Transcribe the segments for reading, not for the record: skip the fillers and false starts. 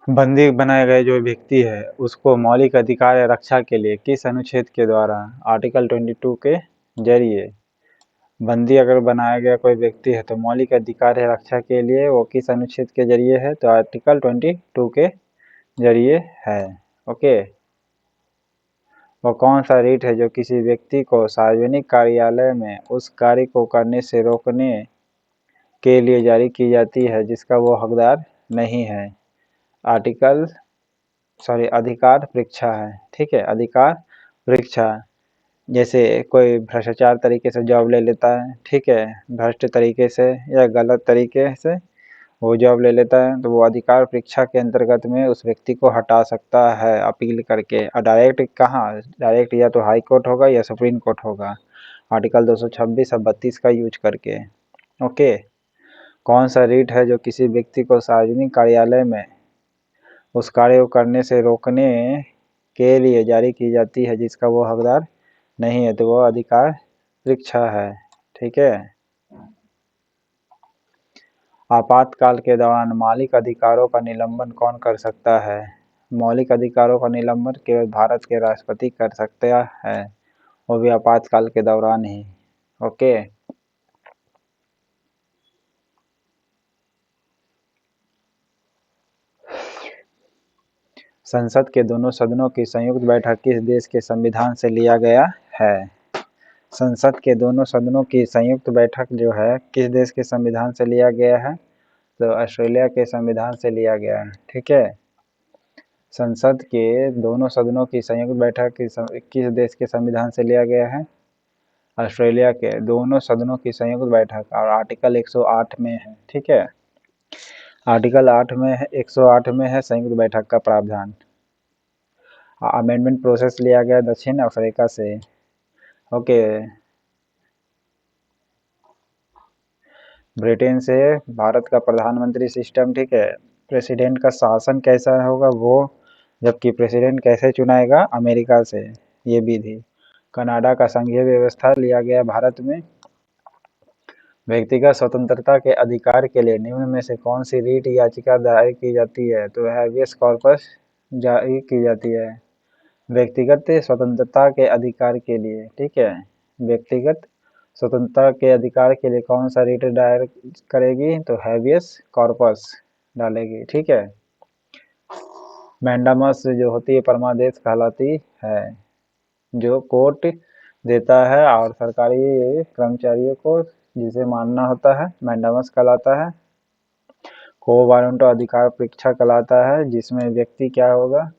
बंदी बनाए गए जो व्यक्ति है उसको मौलिक अधिकार या रक्षा के लिए किस अनुच्छेद के द्वारा? आर्टिकल 22 के जरिए। बंदी अगर बनाया गया कोई व्यक्ति है तो मौलिक अधिकार या रक्षा के लिए वो किस अनुच्छेद के जरिए है? तो आर्टिकल 22 के जरिए है। ओके। वो कौन सा रीट है जो किसी व्यक्ति को सार्वजनिक कार्यालय में उस कार्य को करने से रोकने के लिए जारी की जाती है जिसका वो हकदार नहीं है? अधिकार परीक्षा है। ठीक है, अधिकार परीक्षा। जैसे कोई भ्रष्टाचार तरीके से जॉब ले लेता है, ठीक है, भ्रष्ट तरीके से या गलत तरीके से वो जॉब ले लेता है तो वो अधिकार परीक्षा के अंतर्गत में उस व्यक्ति को हटा सकता है अपील करके। और डायरेक्ट कहाँ? डायरेक्ट या तो हाई कोर्ट होगा या सुप्रीम कोर्ट होगा, आर्टिकल 226 और 32 का यूज करके। ओके। कौन सा रीट है जो किसी व्यक्ति को सार्वजनिक कार्यालय में उस कार्य को करने से रोकने के लिए जारी की जाती है जिसका वो हकदार नहीं है? तो वो अधिकार परीक्षा है। ठीक है। आपातकाल के दौरान मौलिक अधिकारों का निलंबन कौन कर सकता है? मौलिक अधिकारों का निलंबन केवल भारत के राष्ट्रपति कर सकता है, वो भी आपातकाल के दौरान ही। ओके। संसद के दोनों सदनों की संयुक्त बैठक किस देश के संविधान से लिया गया है? संसद के दोनों सदनों की संयुक्त बैठक जो है किस देश के संविधान से लिया गया है? तो ऑस्ट्रेलिया के संविधान से लिया गया है। ठीक है। संसद के दोनों सदनों की संयुक्त बैठक किस देश के संविधान से लिया गया है? ऑस्ट्रेलिया के दोनों सदनों की संयुक्त बैठक, और आर्टिकल 108 में है। ठीक है, आर्टिकल 8 में है, 108 में है संयुक्त बैठक का प्रावधान। अमेंडमेंट प्रोसेस लिया गया दक्षिण अफ्रीका से। ओके। ब्रिटेन से भारत का प्रधानमंत्री सिस्टम। ठीक है। प्रेसिडेंट का शासन कैसा होगा वो, जबकि प्रेसिडेंट कैसे चुनाएगा? अमेरिका से, ये भी थी। कनाडा का संघीय व्यवस्था लिया गया भारत में। व्यक्तिगत स्वतंत्रता के अधिकार के लिए निम्न में से कौन सी रीट याचिका दायर की जाती है? तो हैबियस कॉर्पस जारी की जाती है व्यक्तिगत स्वतंत्रता के अधिकार के लिए। ठीक है, व्यक्तिगत स्वतंत्रता के अधिकार के लिए कौन सा रीट दायर करेगी? तो हैबियस कॉर्पस डालेगी। ठीक है। मैंडामस जो होती है परमादेश कहलाती है, जो कोर्ट देता है और सरकारी कर्मचारियों को जिसे मानना होता है, मैंडामस कहलाता है। को वारंटो अधिकार परीक्षा कहलाता है, जिसमें व्यक्ति क्या होगा,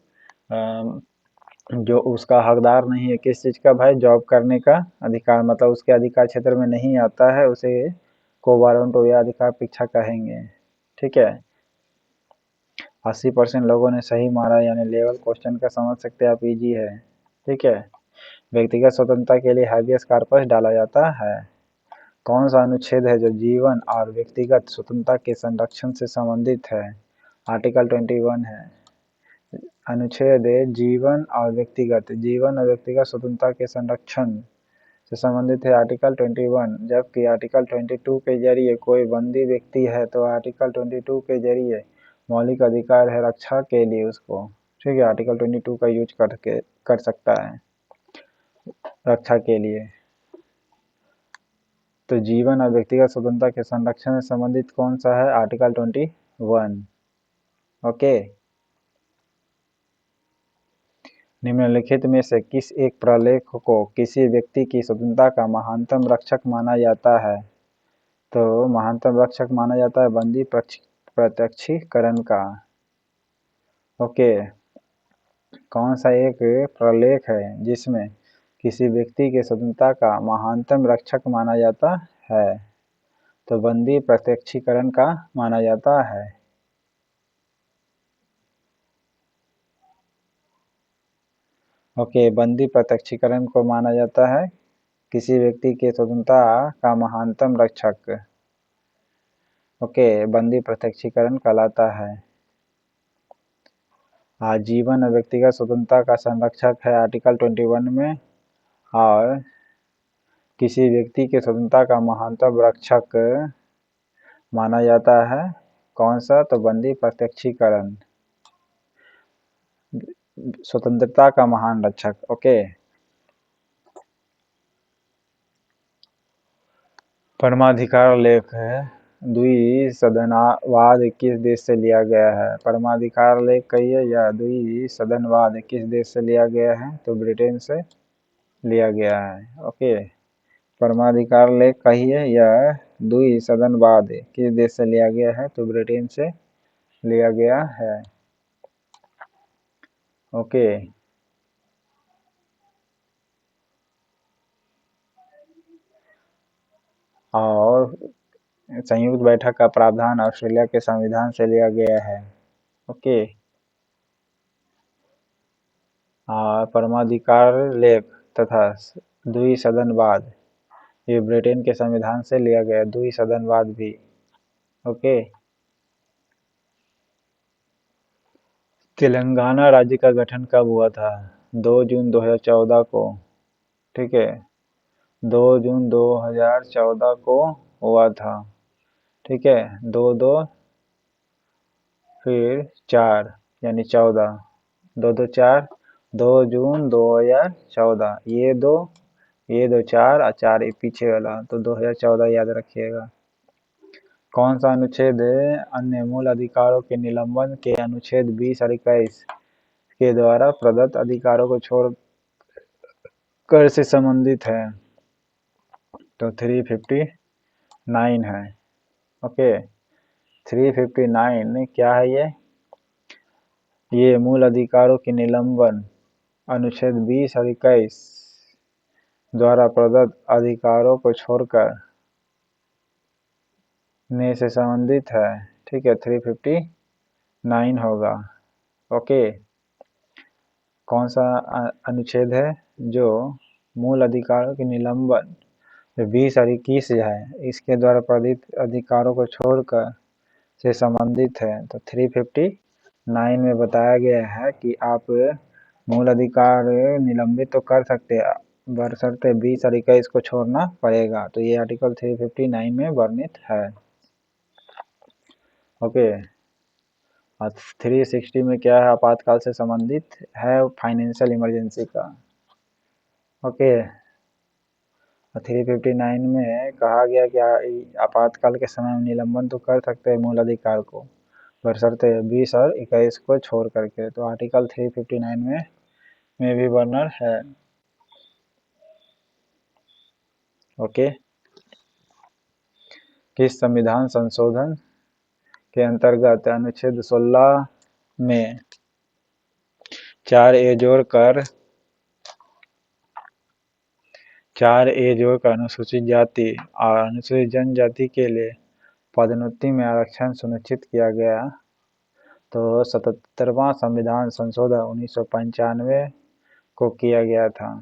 जो उसका हकदार नहीं है किस चीज़ का भाई? जॉब करने का अधिकार, मतलब उसके अधिकार क्षेत्र में नहीं आता है, उसे को वारंटो या अधिकार परीक्षा कहेंगे। ठीक है। 80% लोगों ने सही मारा, यानी लेवल क्वेश्चन का समझ सकते हैं आप, इजी है। ठीक है। व्यक्तिगत स्वतंत्रता के लिए हैबियस कॉर्पस डाला जाता है। कौन सा अनुच्छेद है जो जीवन और व्यक्तिगत स्वतंत्रता के संरक्षण से संबंधित है? आर्टिकल 21 है। अनुच्छेद जीवन और व्यक्तिगत स्वतंत्रता के संरक्षण से संबंधित है, आर्टिकल 21। जबकि आर्टिकल 22 के जरिए कोई बंदी व्यक्ति है तो आर्टिकल 22 के जरिए मौलिक अधिकार है रक्षा के लिए उसको। ठीक है, आर्टिकल 22 का यूज करके कर सकता है रक्षा के लिए। तो जीवन और व्यक्तिगत स्वतंत्रता के संरक्षण से संबंधित कौन सा है? आर्टिकल 21। ओके। निम्नलिखित में से किस एक प्रलेख को किसी व्यक्ति की स्वतंत्रता का महानतम रक्षक माना जाता है? तो महानतम रक्षक माना जाता है बंदी प्रत्यक्षीकरण का। ओके। कौन सा एक प्रलेख है जिसमें किसी व्यक्ति की स्वतंत्रता का महानतम रक्षक माना जाता है? तो बंदी प्रत्यक्षीकरण का माना जाता है। ओके, बंदी प्रत्यक्षीकरण को माना जाता है किसी व्यक्ति की स्वतंत्रता का महानतम रक्षक। ओके, बंदी प्रत्यक्षीकरण कहलाता है। आजीवन और व्यक्तिगत स्वतंत्रता का संरक्षक है आर्टिकल 21 में, और किसी व्यक्ति की स्वतंत्रता का महानतम रक्षक माना जाता है कौन सा? तो बंदी प्रत्यक्षीकरण। स्वतंत्रता का महान रक्षक। ओके। परमाधिकार लेख है द्विसदनवाद किस देश से लिया गया है? परमाधिकार लेख कहिए या द्विसदनवाद किस देश से लिया गया है? तो ब्रिटेन से लिया गया है। ओके। परमाधिकार लेख कहिए या द्विसदनवाद किस देश से लिया गया है? तो ब्रिटेन से लिया गया है। ओके। और संयुक्त बैठक का प्रावधान ऑस्ट्रेलिया के संविधान से लिया गया है। ओके। परमाधिकार लेख तथा द्विसदनवाद ये ब्रिटेन के संविधान से लिया गया, द्विसदनवाद भी। ओके। तेलंगाना राज्य का गठन कब हुआ था? 2 जून 2014 को। ठीक है, 2 जून 2014 को हुआ था। ठीक है, 2 फिर 4 यानी 14, 2 4, 2 जून 2014, ये दो 4 और 4 पीछे वाला, तो 2014 याद रखिएगा। कौन सा अनुच्छेद अन्य मूल अधिकारों के निलंबन के अनुच्छेद 20 और 21 के द्वारा प्रदत्त अधिकारों को छोड़कर से संबंधित है? तो 359 है। ओके। 359 क्या है ये मूल अधिकारों के निलंबन अनुच्छेद 20 और 21 द्वारा प्रदत्त अधिकारों को छोड़कर ने से संबंधित है। ठीक है, 359 होगा। ओके। कौन सा अनुच्छेद है जो मूल अधिकारों के निलंबन 20 और 21 है इसके द्वारा प्रदत्त अधिकारों को छोड़कर से संबंधित है? तो 359 में बताया गया है कि आप मूल अधिकार निलंबित तो कर सकते हैं, बशर्ते 20 और 21 को छोड़ना पड़ेगा। तो ये आर्टिकल 359 में वर्णित है। ओके। और 360 में क्या है? आपातकाल से संबंधित है, फाइनेंशियल इमरजेंसी का। ओके। 359 में कहा गया कि आपातकाल के समय में निलंबन तो कर सकते हैं मूल अधिकार को, बशर्ते 20 और 21 को छोड़ करके। तो आर्टिकल 359 में भी वर्णन है। ओके। किस संविधान संशोधन के अंतर्गत अनुच्छेद 16 में 4A जोड़कर अनुसूचित जाति और अनुसूचित जनजाति के लिए पदोन्नति में आरक्षण सुनिश्चित किया गया? तो 77वां संविधान संशोधन 1995 को किया गया था।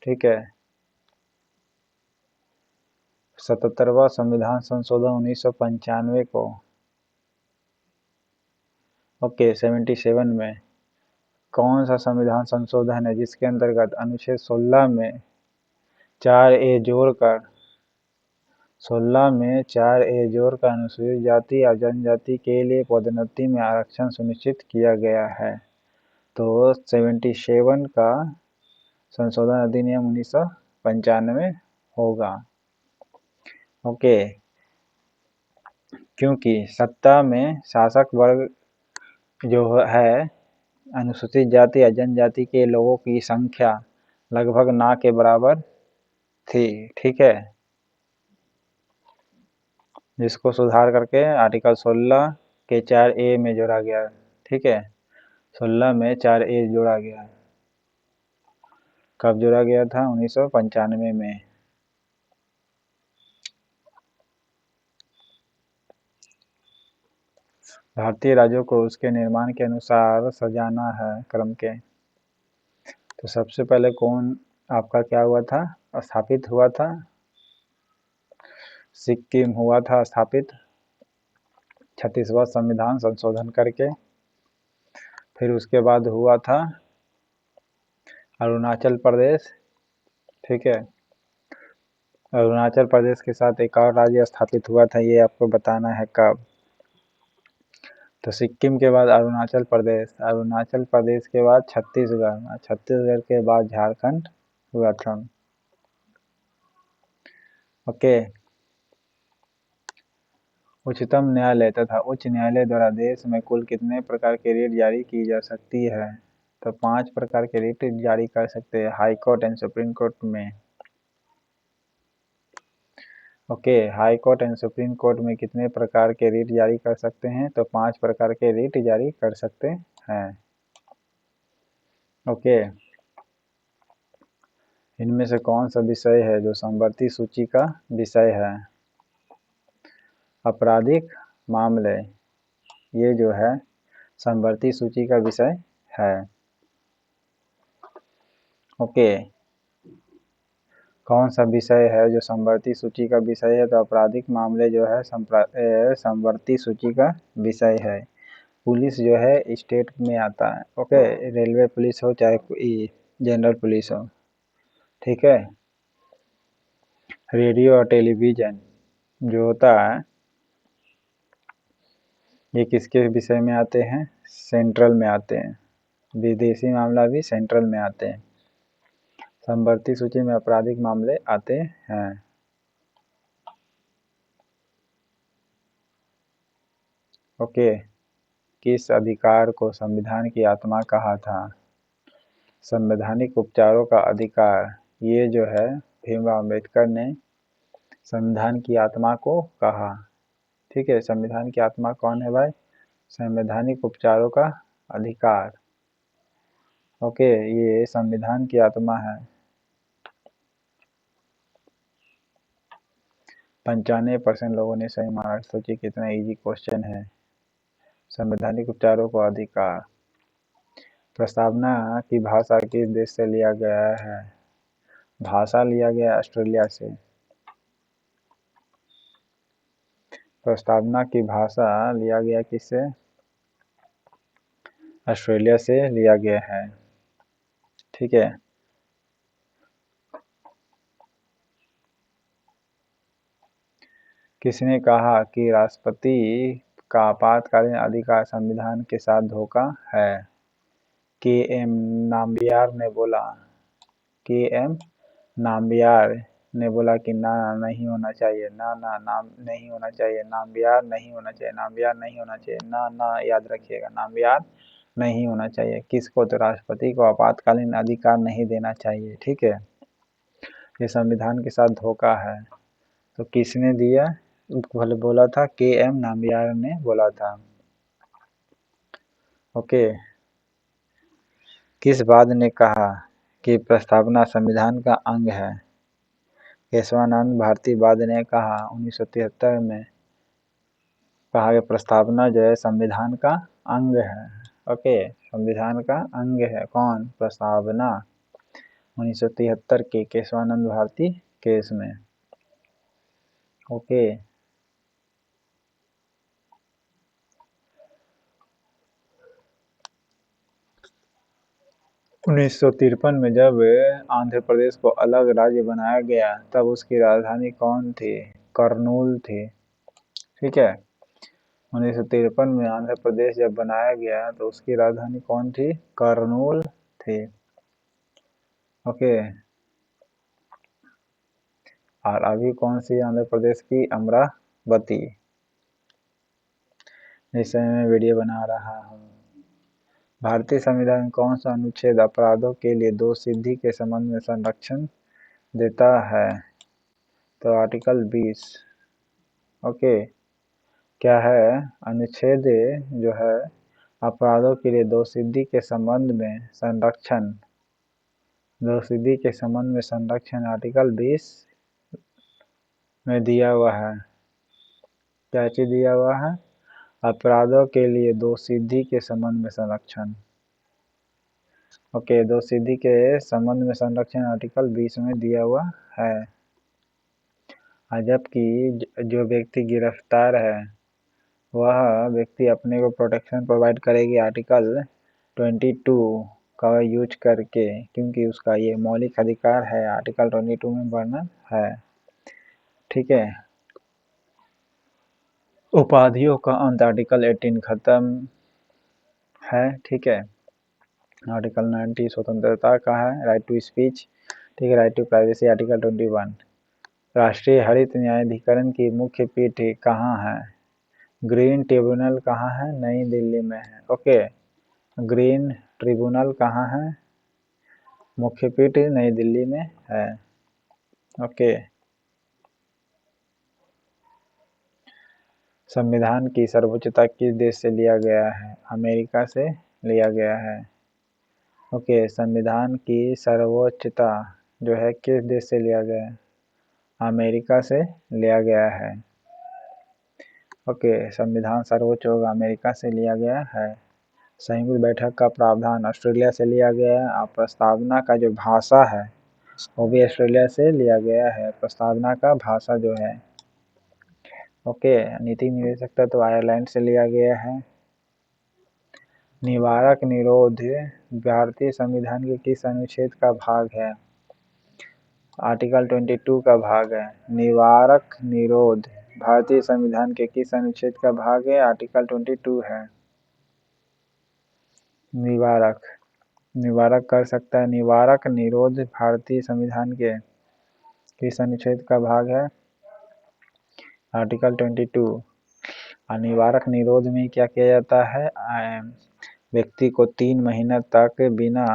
ठीक है, 77वां संविधान संशोधन 1995 को। ओके। 77 में कौन सा संविधान संशोधन है जिसके अंतर्गत अनुच्छेद 16 में 4A जोड़कर 16 में 4A जोड़कर अनुसूचित जाति और जनजाति के लिए पदोन्नति में आरक्षण सुनिश्चित किया गया है? तो 77 का संशोधन अधिनियम 1995 होगा। ओके। क्योंकि सत्ता में शासक वर्ग जो है अनुसूचित जाति या जनजाति के लोगों की संख्या लगभग ना के बराबर थी। ठीक है, जिसको सुधार करके आर्टिकल 16 के 4A में जोड़ा गया। ठीक है, 16 में 4A जोड़ा गया। कब जोड़ा गया था? 1995 में। भारतीय राज्यों को उसके निर्माण के अनुसार सजाना है क्रम के। तो सबसे पहले कौन आपका क्या हुआ था? स्थापित हुआ था? सिक्किम हुआ था स्थापित 36वां संविधान संशोधन करके। फिर उसके बाद हुआ था अरुणाचल प्रदेश। ठीक है, अरुणाचल प्रदेश के साथ एक और राज्य स्थापित हुआ था, ये आपको बताना है कब। तो सिक्किम के बाद अरुणाचल प्रदेश, अरुणाचल प्रदेश के बाद छत्तीसगढ़, छत्तीसगढ़ के बाद झारखंड हुआ था। ओके। उच्चतम न्यायालय तथा उच्च न्यायालय द्वारा देश में कुल कितने प्रकार की रिट जारी की जा सकती है? तो 5 प्रकार के रिट जारी कर सकते हैं high court and supreme court में। Okay, high court and supreme court में कितने प्रकार के रिट जारी कर सकते हैं? तो 5 प्रकार के रिट जारी कर सकते हैं। ओके, इनमें से कौन सा विषय है जो समवर्ती सूची का विषय है? आपराधिक मामले, ये जो है समवर्ती सूची का विषय है। ओके, कौन सा विषय है जो समवर्ती सूची का विषय है? तो आपराधिक मामले जो है समवर्ती सूची का विषय है। पुलिस जो है स्टेट में आता है। ओके, रेलवे पुलिस हो चाहे कोई जनरल पुलिस हो, ठीक है। रेडियो और टेलीविज़न जो होता है ये किसके विषय में आते हैं? सेंट्रल में आते हैं। विदेशी मामला भी सेंट्रल में आते हैं। समवर्ती सूची में आपराधिक मामले आते हैं। ओके, किस अधिकार को संविधान की आत्मा कहा था? संवैधानिक उपचारों का अधिकार, ये जो है भीमराव अम्बेडकर ने संविधान की आत्मा को कहा। ठीक है, संविधान की आत्मा कौन है भाई? संवैधानिक उपचारों का अधिकार। ओके, ये संविधान की आत्मा है। 95% लोगों ने सही माना। सोचिए कितना इजी क्वेश्चन है। संवैधानिक उपचारों का अधिकार। प्रस्तावना की भाषा किस देश से लिया गया है? भाषा लिया गया ऑस्ट्रेलिया से। प्रस्तावना की भाषा लिया गया किससे? ऑस्ट्रेलिया से लिया गया है। ठीक है। किसने कहा कि राष्ट्रपति का आपातकालीन अधिकार संविधान के साथ धोखा है? के.एम. नाम्बियार ने बोला। के.एम. नाम्बियार ने बोला कि ना नहीं होना चाहिए, ना ना नाम नहीं होना चाहिए, नाम्बियार नहीं होना चाहिए, नाम्बियार नहीं होना चाहिए, ना ना याद रखिएगा, नाम्बियार नहीं होना चाहिए। किसको? तो राष्ट्रपति को आपातकालीन अधिकार नहीं देना चाहिए। ठीक है, ये संविधान के साथ धोखा है। तो किसने दिया? भले बोला था के.एम. नाम्बियार ने बोला था। ओके, किस वाद ने कहा कि प्रस्तावना संविधान का अंग है? केशवानंद भारती वाद ने कहा 1973 में कहा कि प्रस्तावना जो है संविधान का अंग है। ओके, संविधान का अंग है। कौन? प्रस्तावना। 1973 के केशवानंद भारती केस में। ओके, 1953 में जब आंध्र प्रदेश को अलग राज्य बनाया गया तब उसकी राजधानी कौन थी? कर्नूल थी। ठीक है, 1953 में आंध्र प्रदेश जब बनाया गया तो उसकी राजधानी कौन थी? कर्नूल थी। ओके, और अभी कौन सी आंध्र प्रदेश की? अमरावती। जिस समय मैं वीडियो बना रहा हूँ। भारतीय संविधान कौन सा अनुच्छेद अपराधों के लिए दोष सिद्धि के संबंध में संरक्षण देता है? तो आर्टिकल 20। ओके, क्या है? अनुच्छेद जो है अपराधों के लिए दोष सिद्धि के संबंध में संरक्षण, दोष सिद्धि के संबंध में संरक्षण आर्टिकल 20 में दिया हुआ है। क्या चीज दिया हुआ है? अपराधों के लिए दोष सिद्धि के संबंध में संरक्षण। ओके, दोष सिद्धि के संबंध में संरक्षण आर्टिकल 20 में दिया हुआ है। जबकि जो व्यक्ति गिरफ्तार है वह व्यक्ति अपने को प्रोटेक्शन प्रोवाइड करेगी आर्टिकल 22 का यूज करके, क्योंकि उसका ये मौलिक अधिकार है, आर्टिकल 22 में वर्णन है। ठीक है, उपाधियों का अंत आर्टिकल 18 खत्म है, ठीक है। आर्टिकल 90 स्वतंत्रता का है, राइट टू स्पीच, ठीक है। Right to privacy article 21। राष्ट्रीय हरित न्यायाधिकरण की मुख्य पीठ कहाँ है? ग्रीन ट्रिब्यूनल कहाँ है? नई दिल्ली में है, ओके। ग्रीन ट्रिब्यूनल कहाँ है? मुख्य पीठ नई दिल्ली में है, ओके। संविधान की सर्वोच्चता किस देश से लिया गया है? अमेरिका से लिया गया है, ओके। संविधान की सर्वोच्चता जो है किस देश से लिया गया है? अमेरिका से लिया गया है, ओके। संविधान सर्वोच्च होगा, अमेरिका से लिया गया है। संयुक्त बैठक का प्रावधान ऑस्ट्रेलिया से लिया गया है, और प्रस्तावना का जो भाषा है वो भी ऑस्ट्रेलिया से लिया गया है, प्रस्तावना का भाषा जो है, ओके। नीति निदेशकता तो आयरलैंड से लिया गया है। निवारक निरोध भारतीय संविधान के किस अनुच्छेद का भाग है? आर्टिकल 22 का भाग है। निवारक निरोध भारतीय संविधान के किस अनुच्छेद का भाग है? आर्टिकल 22 है। निवारक कर सकता है। निवारक निरोध भारतीय संविधान के किस अनुच्छेद का भाग है? आर्टिकल 22। और निवारक निरोध में क्या किया जाता है? व्यक्ति को 3 महीने तक बिना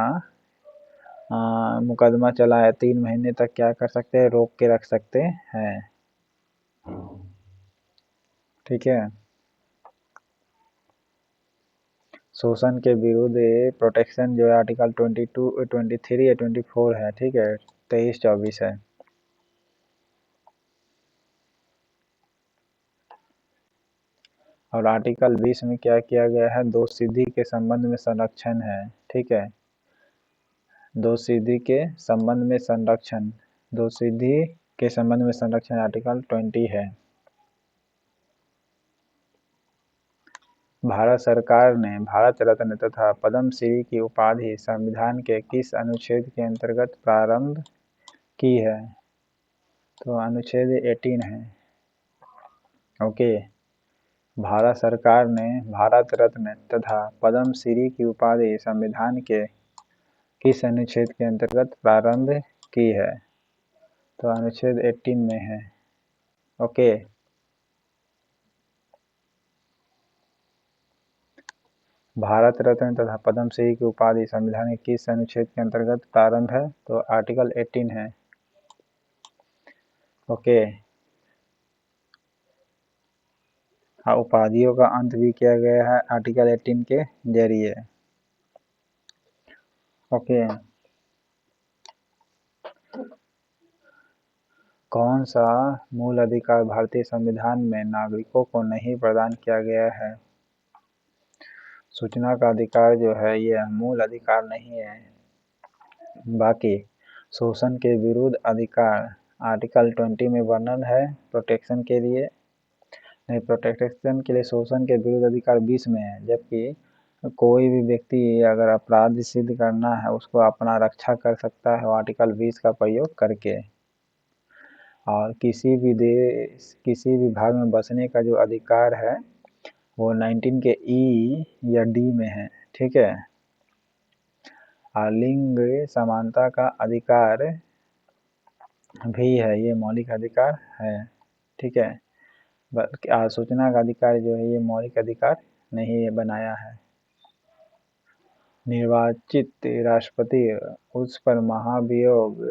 मुकदमा चलाए 3 महीने तक क्या कर सकते हैं? रोक के रख सकते हैं, ठीक है। शोषण के विरुद्ध प्रोटेक्शन जो है आर्टिकल 22, 23 या 24 है, ठीक है। 23, 24 है। और आर्टिकल 20 में क्या किया गया है? दो सिद्धि के संबंध में संरक्षण है, ठीक है। दो सिद्धि के संबंध में संरक्षण, दो सिद्धि के संबंध में संरक्षण आर्टिकल 20 है। भारत सरकार ने भारत रत्न तथा पद्मश्री की उपाधि संविधान के किस अनुच्छेद के अंतर्गत प्रारंभ की है? तो अनुच्छेद 18 है, ओके। भारत सरकार ने भारत रत्न तथा पद्मश्री की उपाधि संविधान के किस अनुच्छेद के अंतर्गत प्रारंभ की है? तो अनुच्छेद 18 में है, ओके। भारत रत्न तथा पद्मश्री की उपाधि संविधान के किस अनुच्छेद के अंतर्गत प्रारंभ है? तो आर्टिकल 18 है, ओके। हाँ, उपाधियों का अंत भी किया गया है आर्टिकल 18 के जरिए, ओके। कौन सा मूल अधिकार भारतीय संविधान में नागरिकों को नहीं प्रदान किया गया है? सूचना का अधिकार जो है ये मूल अधिकार नहीं है। बाकी शोषण के विरुद्ध अधिकार आर्टिकल 20 में वर्णन है। प्रोटेक्शन के लिए नहीं, प्रोटेक्शन के लिए शोषण के विरुद्ध अधिकार 20 में है। जबकि कोई भी व्यक्ति अगर अपराध सिद्ध करना है उसको अपना रक्षा कर सकता है आर्टिकल 20 का प्रयोग करके। और किसी भी देश किसी भी भाग में बसने का जो अधिकार है वो 19 के ई या डी में है, ठीक है। और लिंग समानता का अधिकार भी है, ये मौलिक अधिकार है, ठीक है। बल्कि सूचना का अधिकार जो है ये मौलिक अधिकार नहीं बनाया है। निर्वाचित राष्ट्रपति उस पर महाभियोग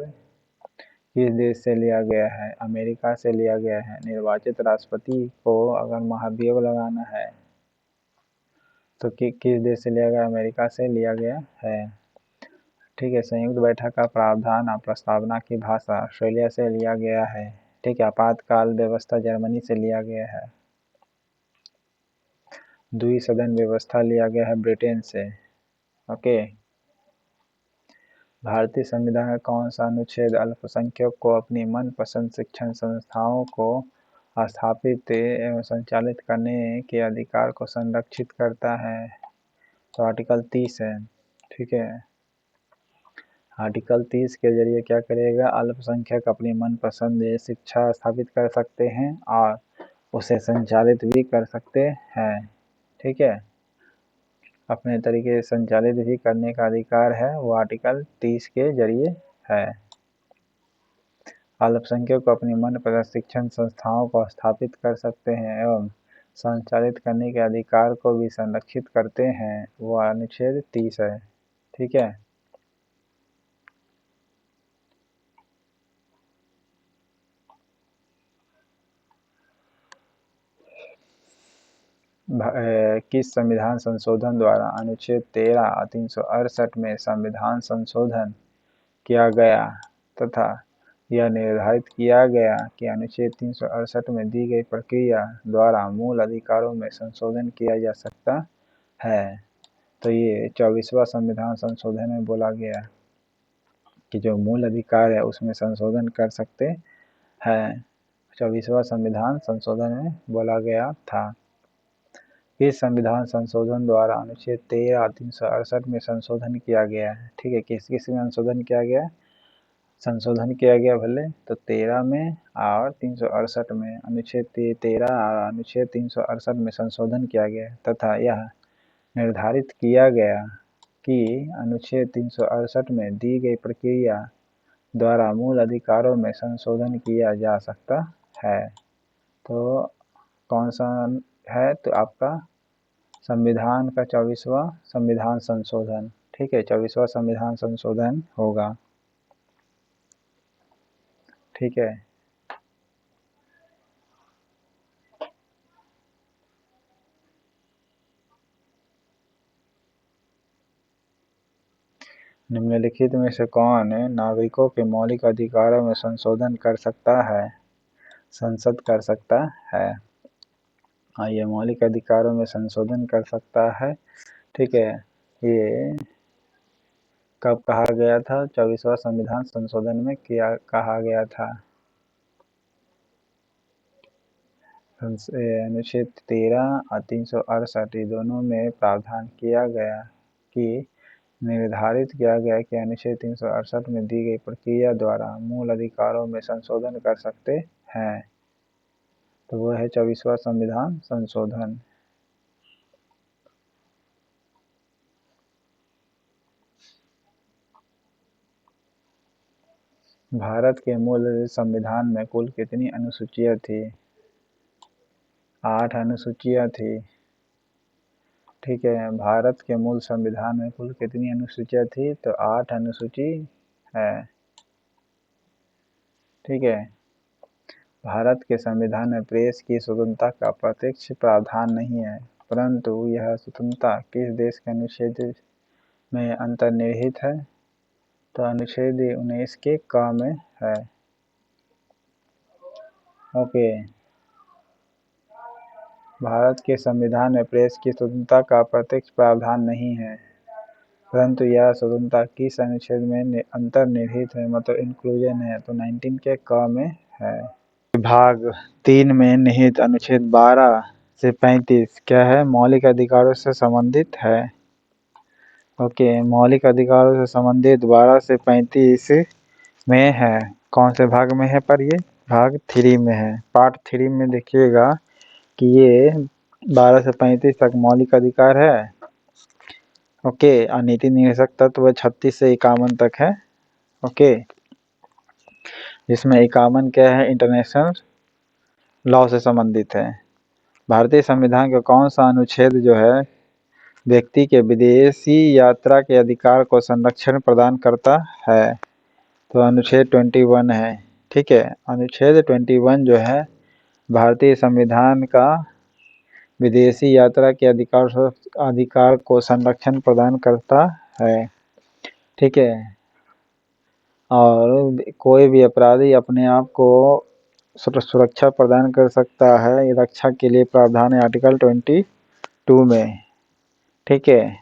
किस देश से लिया गया है? अमेरिका से लिया गया है। निर्वाचित राष्ट्रपति को अगर महाभियोग लगाना है तो किस देश से लिया गया? अमेरिका से लिया गया है, ठीक है। संयुक्त बैठक का प्रावधान और प्रस्तावना की भाषा ऑस्ट्रेलिया से लिया गया है, ठीक है। आपातकाल व्यवस्था जर्मनी से लिया गया है। द्विसदन व्यवस्था लिया गया है ब्रिटेन से, ओके। भारतीय संविधान का कौन सा अनुच्छेद अल्पसंख्यक को अपनी मनपसंद शिक्षण संस्थाओं को स्थापित एवं संचालित करने के अधिकार को संरक्षित करता है? तो आर्टिकल 30 है, ठीक है। आर्टिकल 30 के जरिए क्या करेगा? अल्पसंख्यक अपनी मनपसंद शिक्षा स्थापित कर सकते हैं और उसे संचालित भी कर सकते हैं। ठीक है, अपने तरीके से संचालित भी करने का अधिकार है, वो आर्टिकल 30 के जरिए है। अल्पसंख्यक अपनी मनपसंद शिक्षण संस्थाओं को स्थापित कर सकते हैं एवं संचालित करने के अधिकार को भी संरक्षित करते हैं, वो अनुच्छेद 30 है। ठीक है, किस संविधान संशोधन द्वारा अनुच्छेद 13 और 368 में संविधान संशोधन किया गया तथा यह निर्धारित किया गया कि अनुच्छेद 368 में दी गई प्रक्रिया द्वारा मूल अधिकारों में संशोधन किया जा सकता है? तो ये 24वां संविधान संशोधन में बोला गया कि जो मूल अधिकार है उसमें संशोधन कर सकते हैं। 24वां संविधान संशोधन में बोला गया था। इस संविधान संशोधन द्वारा अनुच्छेद 13 और 368 में संशोधन किया गया है। ठीक है, किस किस में संशोधन किया गया? संशोधन किया गया भले तो 13 में और 368 में, अनुच्छेद 13 और अनुच्छेद 368 में संशोधन किया गया तथा यह निर्धारित किया गया कि अनुच्छेद 368 में दी गई प्रक्रिया द्वारा मूल अधिकारों में संशोधन किया जा सकता है। तो कौन सा है? तो आपका संविधान का 24वां संविधान संशोधन। ठीक है, 24वां संविधान संशोधन होगा। ठीक है, निम्नलिखित में से कौन नागरिकों के मौलिक अधिकारों में संशोधन कर सकता है? संसद कर सकता है। हाँ, ये मौलिक अधिकारों में संशोधन कर सकता है। ठीक है, ये कब कहा गया था? 24वां संविधान संशोधन में क्या कहा गया था? अनुच्छेद 13 और 368 दोनों में प्रावधान किया गया कि निर्धारित किया गया कि अनुच्छेद 368 में दी गई प्रक्रिया द्वारा मूल अधिकारों में संशोधन कर सकते हैं। तो वो है 24वां संविधान संशोधन। भारत के मूल संविधान में कुल कितनी अनुसूचियां थी? 8 अनुसूचियां थी। ठीक है, भारत के मूल संविधान में कुल कितनी अनुसूचियां थी? तो 8 अनुसूची है। ठीक है, भारत के संविधान में प्रेस की स्वतंत्रता का प्रत्यक्ष प्रावधान नहीं है, परंतु यह स्वतंत्रता किस देश के अनुच्छेद में अंतर्निहित है? तो अनुच्छेद 19 के क में है। ओके, भारत के संविधान में प्रेस की स्वतंत्रता का प्रत्यक्ष प्रावधान नहीं है, परंतु यह स्वतंत्रता किस अनुच्छेद में अंतर्निहित है, मतलब इंक्लूजन है? तो 19 के क में है। विभाग 3 में निहित अनुच्छेद 12 से 35 क्या है? मौलिक अधिकारों से संबंधित है। ओके, मौलिक अधिकारों से संबंधित 12 से 35 में है। कौन से भाग में है? पर ये भाग 3 में है। पार्ट 3 में देखिएगा कि ये 12 से 35 तक मौलिक अधिकार है। ओके, और नीति निदेशक तत्व 36 से 51 तक है। ओके, जिसमें 51 क्या है? इंटरनेशनल लॉ से संबंधित है। भारतीय संविधान का कौन सा अनुच्छेद जो है व्यक्ति के विदेशी यात्रा के अधिकार को संरक्षण प्रदान करता है? तो अनुच्छेद 21 है। ठीक है, अनुच्छेद 21 जो है भारतीय संविधान का विदेशी यात्रा के अधिकार को संरक्षण प्रदान करता है। ठीक है, और कोई भी अपराधी अपने आप को सुरक्षा प्रदान कर सकता है, रक्षा के लिए प्रावधान है आर्टिकल 22 में। ठीक है,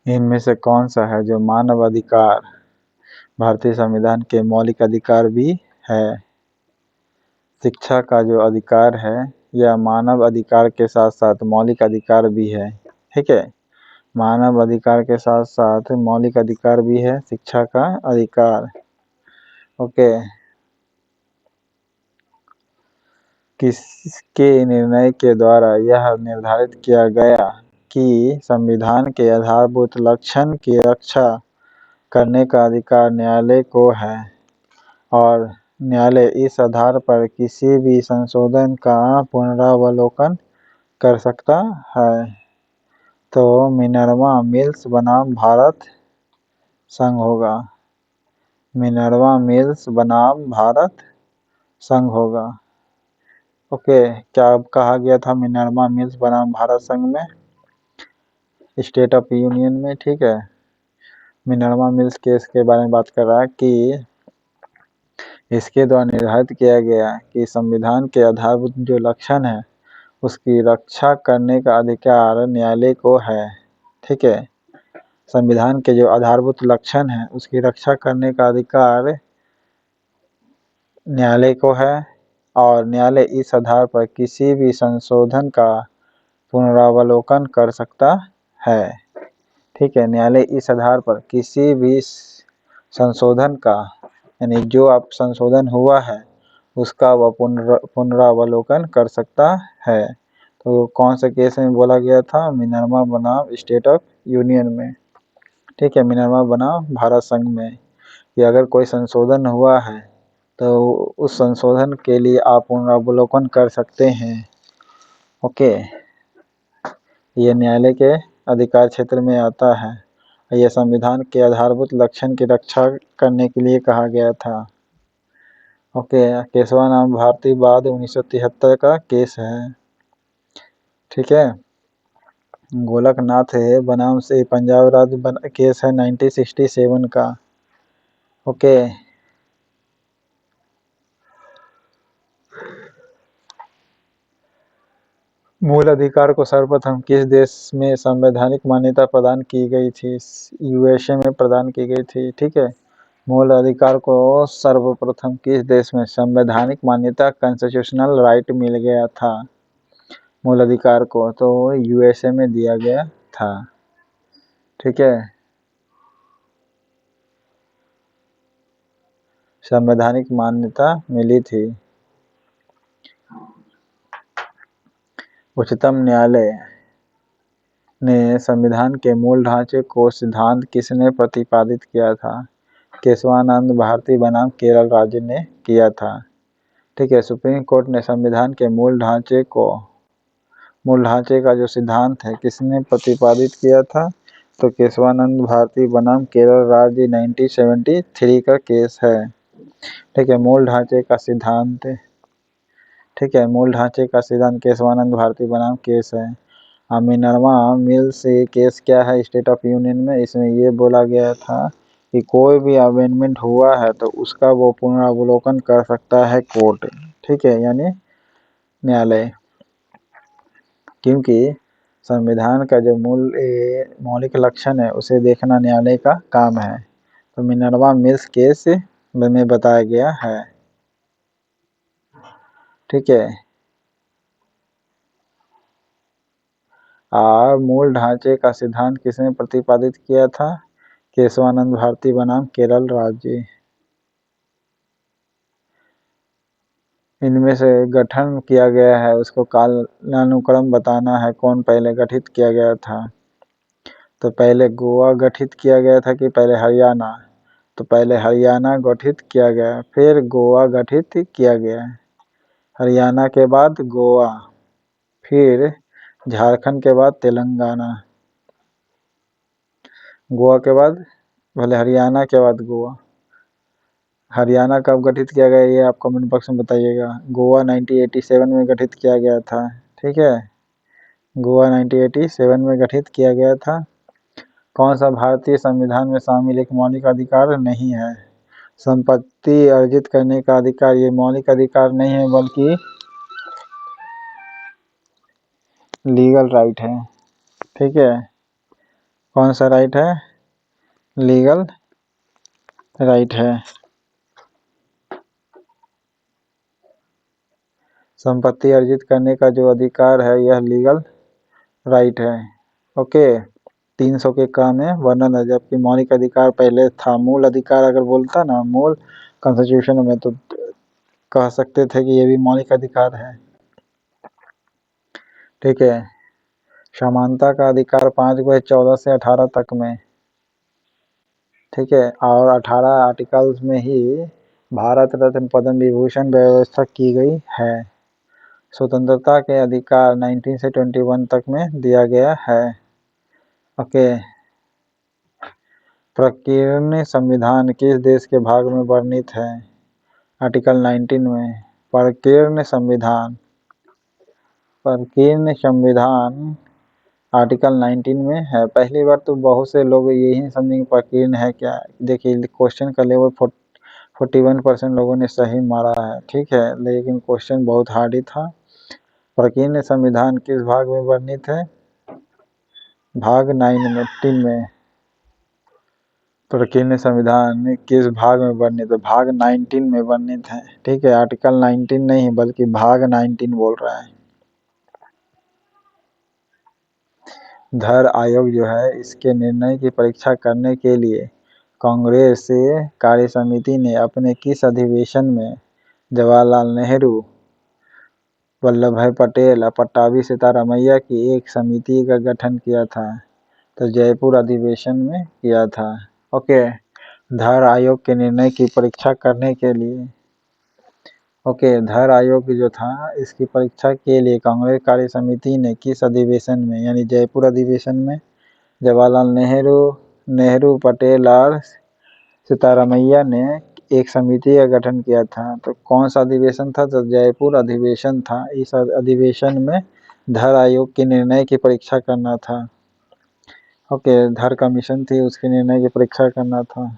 इनमें से कौन सा है जो मानव अधिकार भारतीय संविधान के मौलिक अधिकार भी है? शिक्षा का जो अधिकार है यह मानव अधिकार के साथ साथ मौलिक अधिकार भी है। ठीक है, मानव अधिकार के साथ साथ मौलिक अधिकार भी है शिक्षा का अधिकार। ओके, किसके निर्णय के द्वारा यह निर्धारित किया गया कि संविधान के आधारभूत लक्षण की रक्षा करने का अधिकार न्यायालय को है और न्यायालय इस आधार पर किसी भी संशोधन का पुनरावलोकन कर सकता है? तो मिनर्वा मिल्स बनाम भारत संघ होगा। मिनर्वा मिल्स बनाम भारत संघ होगा। ओके, क्या कहा गया था मिनर्वा मिल्स बनाम भारत संघ में? स्टेट ऑफ यूनियन में, ठीक है। मिनर्वा मिल्स केस के बारे में बात कर रहा है कि इसके द्वारा निर्धारित किया गया कि संविधान के आधारभूत जो लक्षण है उसकी रक्षा करने का अधिकार न्यायालय को है, ठीक है। संविधान के जो आधारभूत लक्षण है उसकी रक्षा करने का अधिकार न्यायालय को है और न्यायालय इस आधार पर किसी भी संशोधन का पुनरावलोकन कर सकता है, ठीक है। न्यायालय इस आधार पर किसी भी संशोधन का, यानी जो अब संशोधन हुआ है उसका वह पुनरावलोकन कर सकता है। तो कौन से केस में बोला गया था? मिनर्वा बनाम स्टेट ऑफ यूनियन में, ठीक है। मिनर्वा बनाम भारत संघ में कि अगर कोई संशोधन हुआ है तो उस संशोधन के लिए आप पुनरावलोकन कर सकते हैं। ओके, ये न्यायालय के अधिकार क्षेत्र में आता है। यह संविधान के आधारभूत लक्षण की रक्षा करने के लिए कहा गया था। ओके, केशवानंद भारती बाद 1973 का केस है, ठीक है। गोलकनाथ बनाम से पंजाब राज्य केस है 1967 का। ओके, मूल अधिकार को सर्वप्रथम किस देश में संवैधानिक मान्यता प्रदान की गई थी? यूएसए में प्रदान की गई थी, ठीक है। मूल अधिकार को सर्वप्रथम किस देश में संवैधानिक मान्यता, कॉन्स्टिट्यूशनल राइट मिल गया था? मूल अधिकार को तो यूएसए में दिया गया था, ठीक है। संवैधानिक मान्यता मिली थी। उच्चतम न्यायालय ने संविधान के मूल ढांचे को सिद्धांत किसने प्रतिपादित किया था? केशवानंद भारती बनाम केरल राज्य ने किया था, ठीक है। सुप्रीम कोर्ट ने संविधान के मूल ढांचे का जो सिद्धांत है किसने प्रतिपादित किया था? तो केशवानंद भारती बनाम केरल राज्य 1973 का केस है, ठीक है। मूल ढांचे का सिद्धांत, ठीक है। मूल ढांचे का सिद्धांत केशवानंद भारती बनाम केस है। मिनर्वा मिल्स केस क्या है स्टेट ऑफ यूनियन में? इसमें ये बोला गया था कि कोई भी अमेंडमेंट हुआ है तो उसका वो पुनरावलोकन कर सकता है कोर्ट, ठीक है, यानी न्यायालय, क्योंकि संविधान का जो मौलिक लक्षण है उसे देखना न्यायालय का काम है। तो मिनर्वा मिल्स केस में बताया गया है, ठीक है। और मूल ढांचे का सिद्धांत किसने प्रतिपादित किया था? केशवानंद भारती बनाम केरल राज्य। इनमें से गठन किया गया है उसको कालानुक्रम बताना है, कौन पहले गठित किया गया था। तो पहले गोवा गठित किया गया था कि पहले हरियाणा? तो पहले हरियाणा गठित किया गया, फिर गोवा गठित किया गया, हरियाणा के बाद गोवा, फिर झारखंड के बाद तेलंगाना, गोवा के बाद पहले हरियाणा के बाद गोवा। हरियाणा कब गठित किया गया ये आप कमेंट बॉक्स में बताइएगा। गोवा 1987 में गठित किया गया था, ठीक है। गोवा 1987 में गठित किया गया था। कौन सा भारतीय संविधान में शामिल एक मौलिक अधिकार नहीं है? संपत्ति अर्जित करने का अधिकार, ये मौलिक अधिकार नहीं है बल्कि लीगल राइट है, ठीक है। कौन सा राइट है? लीगल राइट है। संपत्ति अर्जित करने का जो अधिकार है यह लीगल राइट है, ओके। 300 के का में वर्णन है, जबकि मौलिक अधिकार पहले था। मूल अधिकार अगर बोलता ना, मूल कॉन्स्टिट्यूशन में, तो कह सकते थे कि ये भी मौलिक अधिकार है। ठीक है। समानता का अधिकार 5 को है 14 से 18 तक में, ठीक है। और 18 आर्टिकल्स में ही भारत रत्न पद्म विभूषण व्यवस्था की गई है। स्वतंत्रता के अधिकार 19 से 21 तक में दिया गया है। ओके। प्रकीर्णन संविधान किस देश के भाग में वर्णित है? आर्टिकल 19 में। प्रकीर्णन संविधान आर्टिकल 19 में है। पहली बार तो बहुत से लोग यही समझेंगे प्रकीर्णन है क्या। देखिए क्वेश्चन का लेवल 41% लोगों ने सही मारा है, ठीक है, लेकिन क्वेश्चन बहुत हार्ड ही था। प्रकीर्णन संविधान किस भाग में वर्णित है? भाग 19 में। प्रकीर्णन संविधान किस भाग में वर्णित है? भाग 19 में वर्णित है, ठीक है। आर्टिकल 19 नहीं बल्कि भाग 19 बोल रहा है। धर आयोग जो है इसके निर्णय की परीक्षा करने के लिए कांग्रेस कार्य समिति ने अपने किस अधिवेशन में जवाहरलाल नेहरू, वल्लभ भाई पटेल और पट्टाभी सीतारामैया की एक समिति का गठन किया था? तो जयपुर अधिवेशन में किया था। ओके। धर आयोग के निर्णय की परीक्षा करने के लिए, ओके, धर आयोग जो था इसकी परीक्षा के लिए कांग्रेस कार्य समिति ने किस अधिवेशन में, यानी जयपुर अधिवेशन में जवाहरलाल नेहरू, पटेल और सीतारामैया ने एक समिति का गठन किया था। तो कौन सा अधिवेशन था? तो जयपुर अधिवेशन था। इस अधिवेशन में धर आयोग के निर्णय की परीक्षा करना था। ओके। धर कमीशन थी उसके निर्णय की परीक्षा करना था।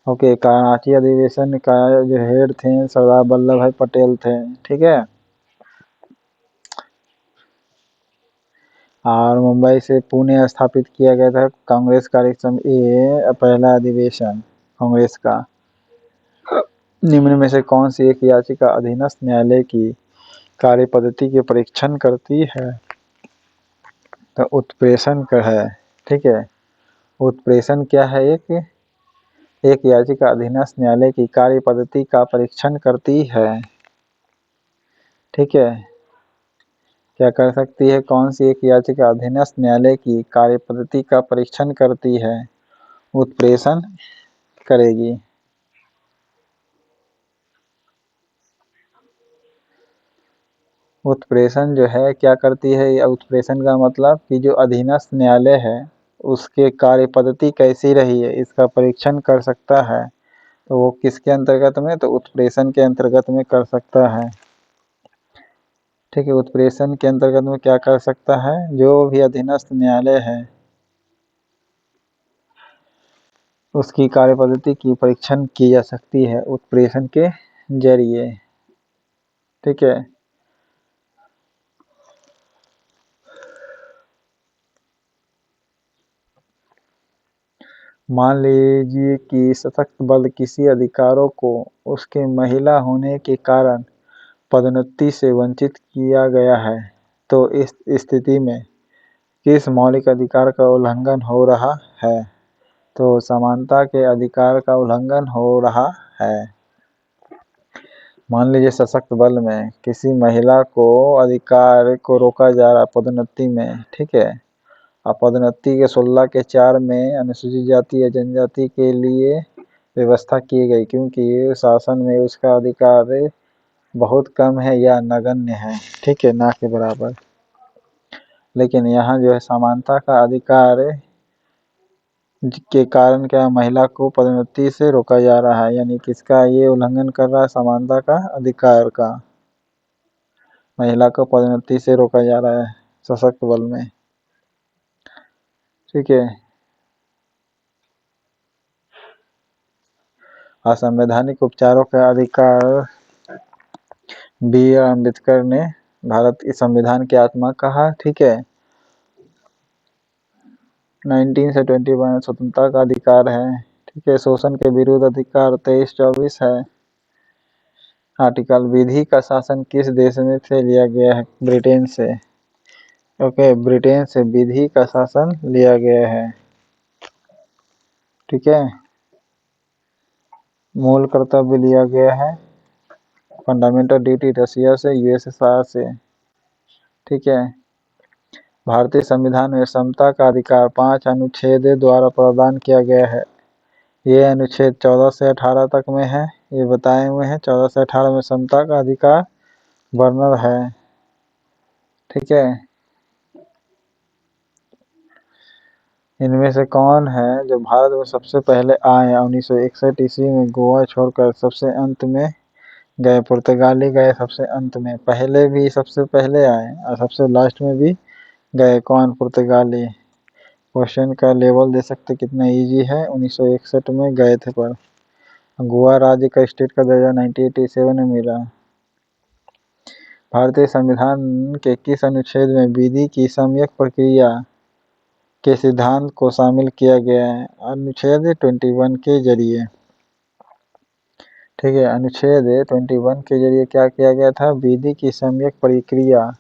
ओके। कराची अधिवेशन का जो हेड थे सरदार वल्लभ भाई पटेल थे, ठीक है। और मुंबई से पुणे स्थापित किया गया था कांग्रेस कार्य समिति, पहला अधिवेशन कांग्रेस का। निम्न में से कौन सी एक याचिका अधीनस्थ न्यायालय की कार्य पद्धति के परीक्षण करती है? तो उत्प्रेषण का है, ठीक है। उत्प्रेषण क्या है? एक याचिका अधीनस्थ न्यायालय की कार्य पद्धति का परीक्षण करती है, ठीक है। क्या कर सकती है? कौन सी एक याचिका अधीनस्थ न्यायालय की कार्य पद्धति का परीक्षण करती है? उत्प्रेषण करेगी। उत्प्रेषण जो है क्या करती है? या उत्प्रेषण का मतलब कि जो अधीनस्थ न्यायालय है उसके कार्य पद्धति कैसी रही है इसका परीक्षण कर सकता है। तो वो किसके अंतर्गत में? तो उत्प्रेषण के अंतर्गत में कर सकता है, ठीक है। उत्प्रेषण के अंतर्गत में क्या कर सकता है? जो भी अधीनस्थ न्यायालय है उसकी कार्य पद्धति की परीक्षण की जा सकती है उत्प्रेषण के जरिए, ठीक है। मान लीजिए कि सशक्त बल किसी अधिकारों को उसके महिला होने के कारण पदोन्नति से वंचित किया गया है, तो इस स्थिति में किस मौलिक अधिकार का उल्लंघन हो रहा है? तो समानता के अधिकार का उल्लंघन हो रहा है। मान लीजिए सशक्त बल में किसी महिला को अधिकार को रोका जा रहा पदोन्नति में, ठीक है। और पदोन्नति के 16 के 4 में अनुसूचित जाति या जनजाति के लिए व्यवस्था की गई क्योंकि शासन में उसका अधिकार बहुत कम है या नगण्य है, ठीक है, ना के बराबर। लेकिन यहाँ जो है समानता का अधिकार के कारण क्या महिला को पदोन्नति से रोका जा रहा है, यानी किसका ये उल्लंघन कर रहा है? समानता का अधिकार का। महिला को पदोन्नति से रोका जा रहा है सशक्त बल में, ठीक है। असंवैधानिक उपचारों का अधिकार B.R. अम्बेडकर ने भारत के संविधान की आत्मा कहा, ठीक है। 19 से 21 स्वतंत्रता का अधिकार है, ठीक है। शोषण के विरुद्ध अधिकार 23-24 है। आर्टिकल विधि का शासन किस देश में से लिया गया है? ब्रिटेन से, ओके। ब्रिटेन से विधि का शासन लिया गया है, ठीक है। मूल कर्तव्य लिया गया है फंडामेंटल ड्यूटी रसिया से, यूएसएसआर से। ठीक है। भारतीय संविधान में समता का अधिकार 5 अनुच्छेद द्वारा प्रदान किया गया है। ये अनुच्छेद 14 से 18 तक में है, ये बताए हुए हैं। 14 से 18 में समता का अधिकार वर्णन है। ठीक है। इनमें से कौन है जो भारत में सबसे पहले आए? 1961 ईस्वी में गोवा छोड़कर सबसे अंत में गए, पुर्तगाली गए सबसे अंत में। पहले भी सबसे पहले आए और सबसे लास्ट में भी गए। कौन? पुर्तगाली। क्वेश्चन का लेवल दे सकते कितना इजी है। 1961 में गए थे, पर गोवा राज्य का स्टेट का दर्जा 1987 में मिला। भारतीय संविधान के किस अनुच्छेद में विधि की सम्यक प्रक्रिया के सिद्धांत को शामिल किया गया है? अनुच्छेद 21 के जरिए। ठीक है। अनुच्छेद 21 के जरिए क्या किया गया था? विधि की सम्यक प्रक्रिया,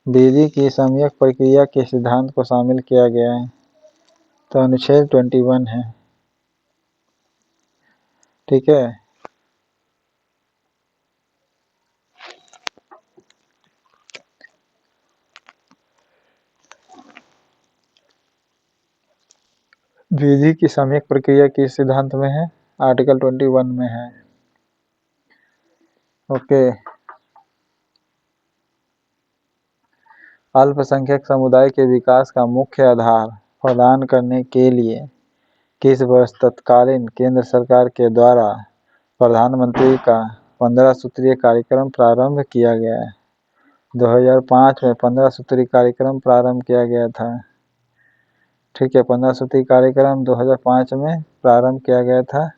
विधि की सम्यक प्रक्रिया के सिद्धांत को शामिल किया गया है। तो अनुच्छेद 21 है। ठीक है। विधि की सम्यक प्रक्रिया किस सिद्धांत में है? आर्टिकल 21 में है। ओके। अल्पसंख्यक समुदाय के विकास का मुख्य आधार प्रदान करने के लिए किस वर्ष तत्कालीन केंद्र सरकार के द्वारा प्रधानमंत्री का 15 सूत्रीय कार्यक्रम प्रारंभ किया गया है? 2005 में 15 सूत्री कार्यक्रम प्रारंभ किया गया था। ठीक है। 15 सूत्री कार्यक्रम 2005 में प्रारंभ किया गया था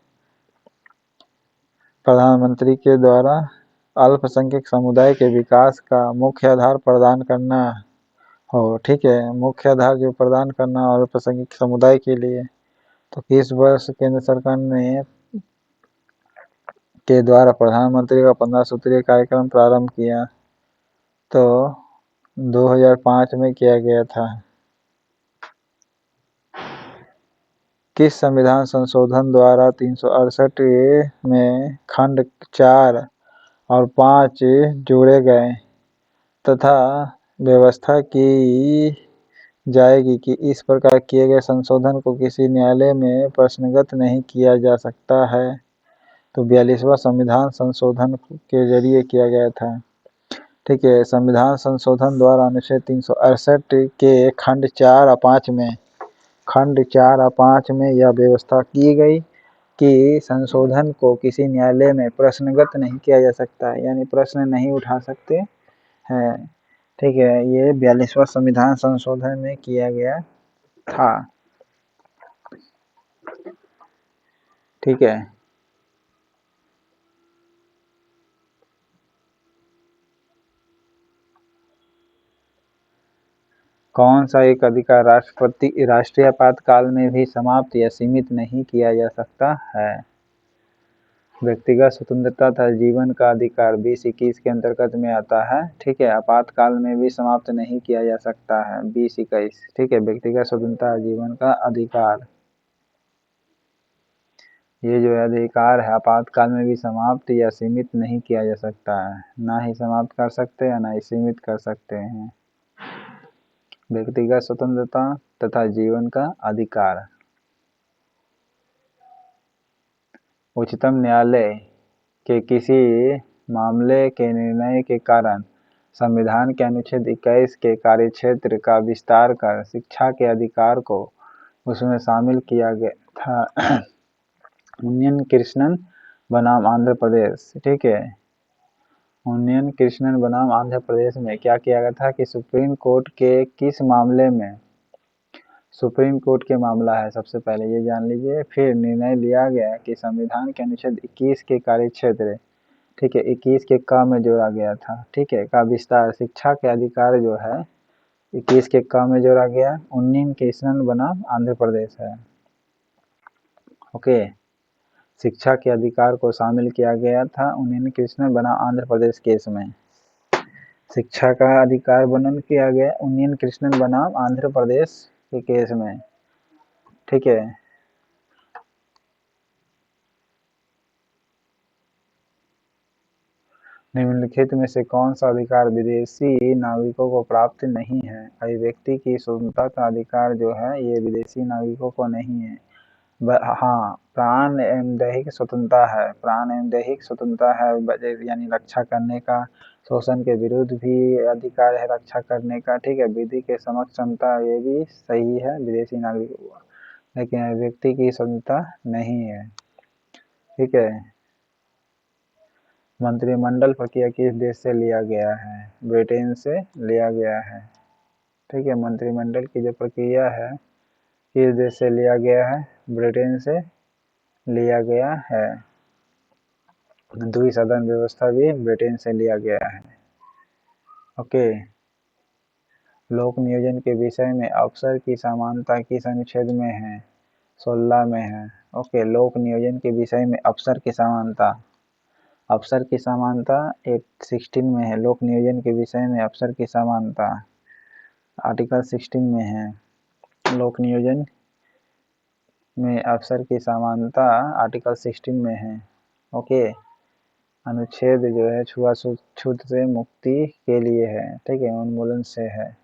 प्रधानमंत्री के द्वारा। अल्पसंख्यक समुदाय के विकास का मुख्य आधार प्रदान करना हो। ठीक है। मुख्य आधार जो प्रदान करना अल्पसंख्यक समुदाय के लिए, तो किस वर्ष केंद्र सरकार ने के द्वारा प्रधानमंत्री का 15 सूत्रीय कार्यक्रम प्रारंभ किया? तो 2005 में किया गया था। किस संविधान संशोधन द्वारा 368 में खंड 4 और 5 जोड़े गए तथा व्यवस्था की जाएगी कि इस प्रकार किए गए संशोधन को किसी न्यायालय में प्रश्नगत नहीं किया जा सकता है? तो 42वां संविधान संशोधन के जरिए किया गया था। ठीक है। संविधान संशोधन द्वारा अनुच्छेद 368 के खंड 4 और 5 में यह व्यवस्था की गई कि संशोधन को किसी न्यायालय में प्रश्नगत नहीं किया जा सकता है, यानी प्रश्न नहीं उठा सकते हैं। ठीक है। ये 42वां संविधान संशोधन में किया गया था। ठीक है। कौन सा एक अधिकार राष्ट्रीय आपातकाल में भी समाप्त या सीमित नहीं किया जा सकता है? व्यक्तिगत स्वतंत्रता तथा जीवन का अधिकार 20-21 के अंतर्गत में आता है। ठीक है। आपातकाल में भी समाप्त नहीं किया जा सकता है। 20-21। ठीक है। व्यक्तिगत स्वतंत्रता जीवन का अधिकार, ये जो अधिकार है आपातकाल में भी समाप्त या सीमित नहीं किया जा सकता है। ना ही समाप्त कर सकते हैं, ना ही सीमित कर सकते हैं। व्यक्तिगत स्वतंत्रता तथा जीवन का अधिकार। उच्चतम न्यायालय के किसी मामले के निर्णय के कारण संविधान के अनुच्छेद 21 के कार्यक्षेत्र का विस्तार कर शिक्षा के अधिकार को उसमें शामिल किया गया था। उन्नीन कृष्णन बनाम आंध्र प्रदेश। ठीक है। उन्नीन कृष्णन बनाम आंध्र प्रदेश में क्या किया गया था कि सुप्रीम कोर्ट के किस मामले में, सुप्रीम कोर्ट के मामला है, सबसे पहले ये जान लीजिए। फिर निर्णय लिया गया कि संविधान के अनुच्छेद 21 के कार्यक्षेत्र, ठीक है, 21 के क में जोड़ा गया था। ठीक है। का विस्तार शिक्षा के अधिकार जो है 21 के क में जोड़ा गया। उन्नीन कृष्णन बनाम आंध्र प्रदेश है। ओके। शिक्षा के अधिकार को शामिल किया गया था उन्नीन कृष्णन बनाम आंध्र प्रदेश केस में। शिक्षा का अधिकार वर्णन किया गया उन्नीन कृष्णन बनाम आंध्र प्रदेश के केस में। ठीक है। निम्नलिखित में से कौन सा अधिकार विदेशी नागरिकों को प्राप्त नहीं है? अभिव्यक्ति की स्वतंत्रता का अधिकार जो है ये विदेशी नागरिकों को नहीं है। हाँ, प्राण एवं दैहिक स्वतंत्रता है, प्राण एवं दैहिक स्वतंत्रता है, यानी रक्षा करने का, शोषण के विरुद्ध भी अधिकार है रक्षा करने का, ठीक है। विधि के समक्ष क्षमता ये भी सही है विदेशी नागरिकों को, लेकिन व्यक्ति की स्वतंत्रता नहीं है, ठीक है। मंत्रिमंडल प्रक्रिया किस देश से लिया गया है? ब्रिटेन से लिया गया है, ठीक है। मंत्रिमंडल की जो प्रक्रिया है किस देश से लिया गया है? ब्रिटेन से लिया गया है। द्विसदन व्यवस्था भी ब्रिटेन से लिया गया है, ओके। लोक नियोजन के विषय में अवसर की समानता किस अनुच्छेद में है? 16 में है, ओके। लोक नियोजन के विषय में अवसर की समानता 16 में है। लोक नियोजन के विषय में अवसर की समानता आर्टिकल 16 में है। लोक नियोजन में अवसर की समानता आर्टिकल 16 में है, ओके। अनुच्छेद जो है छूत से मुक्ति के लिए है, ठीक है, उन्मूलन से है।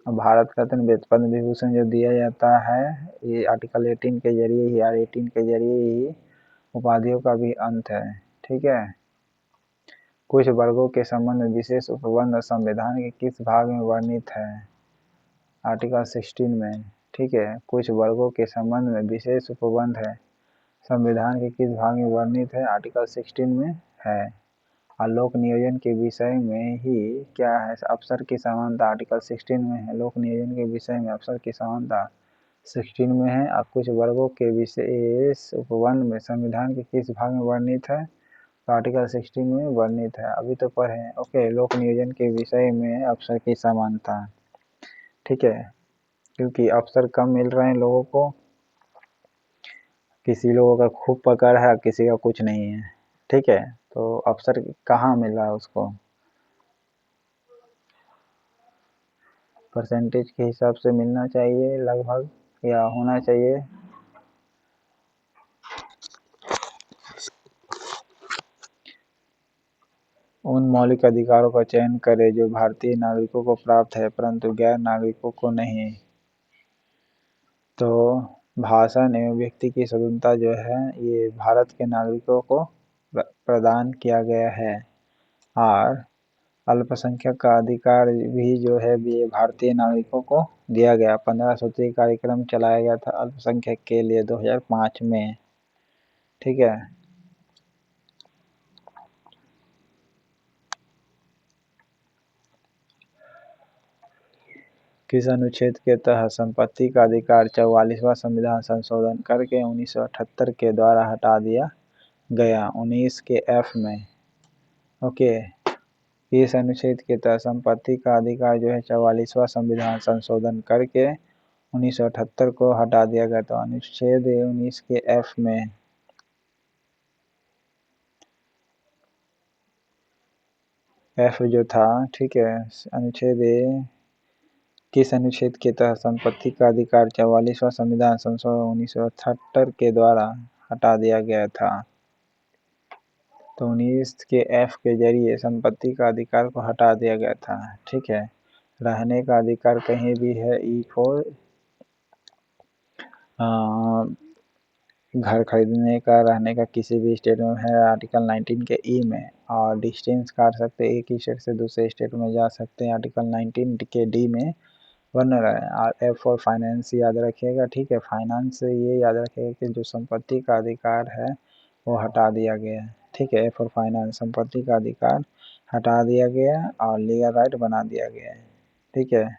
भारत रत्न पद्म विभूषण जो दिया जाता है ये आर्टिकल 18 के जरिए ही, R18 के जरिए ही उपाधियों का भी अंत है, ठीक है। कुछ वर्गों के संबंध में विशेष उपबंध संविधान के किस भाग में वर्णित है? आर्टिकल 16 में, ठीक है। कुछ वर्गों के संबंध में विशेष उपबंध है संविधान के किस भाग में वर्णित है? आर्टिकल 16 में है। लोक नियोजन के विषय में ही क्या है? अवसर की समानता आर्टिकल 16 में है। लोक नियोजन के विषय में अवसर की समानता 16 में है। और कुछ वर्गों के विशेष उपबंध में संविधान के किस भाग में वर्णित है? तो आर्टिकल 16 में वर्णित है। अभी तो पढ़े, ओके। लोक नियोजन के विषय में अवसर की समानता, ठीक है, क्योंकि अवसर कम मिल रहे हैं लोगों को, किसी लोगों का खूब पकड़ है, किसी का कुछ नहीं है, ठीक है। तो अवसर कहाँ मिल रहा है उसको? परसेंटेज के हिसाब से मिलना चाहिए लगभग, या होना चाहिए। उन मौलिक अधिकारों का चयन करें जो भारतीय नागरिकों को प्राप्त है परंतु गैर नागरिकों को नहीं। तो भाषण एवं व्यक्ति की स्वतंत्रता जो है ये भारत के नागरिकों को प्रदान किया गया है। और अल्पसंख्यक का अधिकार भी जो है ये भारतीय नागरिकों को दिया गया। 15 सूत्री कार्यक्रम चलाया गया था अल्पसंख्यक के लिए 2005 में, ठीक है। किस अनुच्छेद के तहत संपत्ति का अधिकार 44वां संविधान संशोधन करके 1978 के द्वारा हटा दिया गया? 19 के F में, ओके। इस अनुच्छेद के तहत संपत्ति का अधिकार जो है 44वां संविधान संशोधन करके 1978 को हटा दिया गया। तो अनुच्छेद 19 के F में, F जो था, ठीक है, अनुच्छेद किस अनुच्छेद के तहत संपत्ति का अधिकार 44वां संविधान संशोधन 1978 के द्वारा हटा दिया गया था? तो 19 के F के जरिए संपत्ति का अधिकार को हटा दिया गया था, ठीक है। रहने का अधिकार कहीं भी है E4, घर खरीदने का, रहने का किसी भी स्टेट में है आर्टिकल 19 के E में। और डिस्टेंस काट सकते, एक ही स्टेट से दूसरे स्टेट में जा सकते हैं आर्टिकल 19 के D में वर्णन है। और F और फाइनेंस याद रखिएगा, ठीक है। फाइनेंस से ये याद रखिएगा कि जो संपत्ति का अधिकार है वो हटा दिया गया है, ठीक है। F और फाइनेंस, संपत्ति का अधिकार हटा दिया गया और लीगल राइट बना दिया गया है, ठीक है।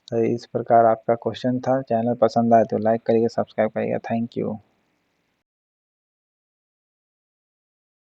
तो इस प्रकार आपका क्वेश्चन था। चैनल पसंद आए तो लाइक करिएगा, सब्सक्राइब करिएगा। Thank you.